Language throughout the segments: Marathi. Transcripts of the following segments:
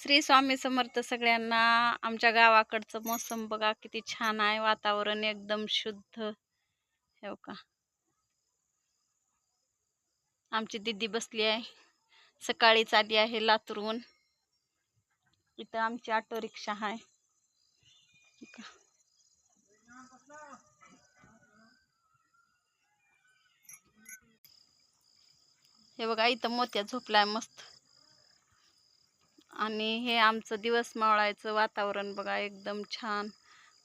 श्री स्वामी समर्थ सगळ्यांना। आमच्या गावाकडचं मोसम बघा किती छान आहे, वातावरण एकदम शुद्ध हे का। आमची दीदी बसली आहे, सकाळीच आली आहे लातूरहून। इथं आमची ऑटो रिक्षा आहे। हे बघा इथं मोत्या झोपलाय मस्त, आणि हे आमचं दिवस मावळायचं वातावरण बघा एकदम छान।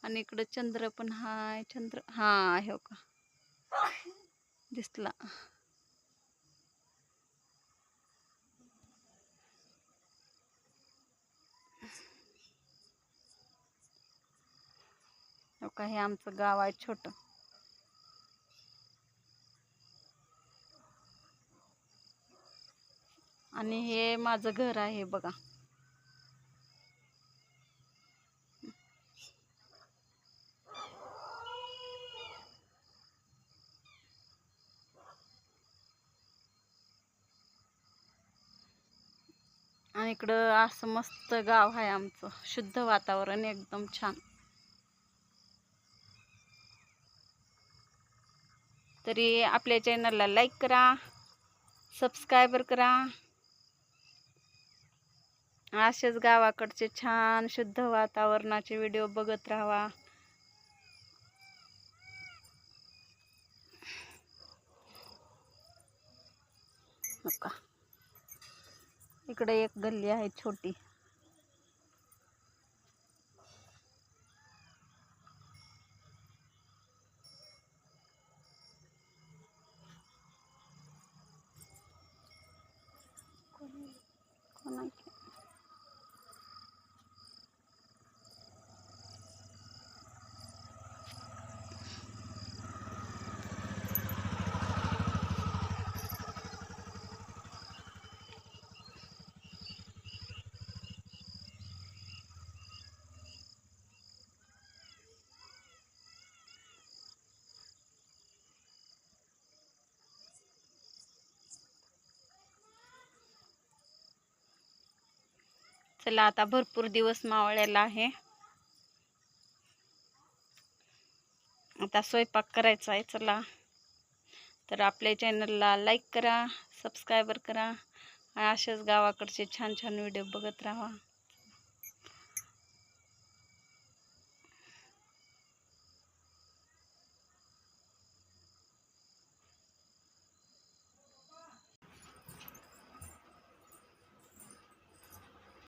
आणि इकडं चंद्र पण हाय, चंद्र हा हे का दिसला। का हे आमचं गाव आहे छोट, आणि हे माझं घर आहे बघा। आणि इकडं असं मस्त गाव आहे आमचं, शुद्ध वातावरण एकदम छान। तरी आपल्या चॅनलला लाईक करा, सबस्क्रायबर करा। असेच गावाकडचे छान शुद्ध वातावरणाचे व्हिडिओ बघत राहा। इकडे एक गल्ली आहे छोटी, चला आता भरपूर दिवस मावळलेला आहे, आता स्वयंपाक करायचा आहे। चला तर आपल्या चॅनलला लाईक करा, सबस्क्रायबर करा, आणि असेच गावाकडचे छान छान व्हिडिओ बघत राहा।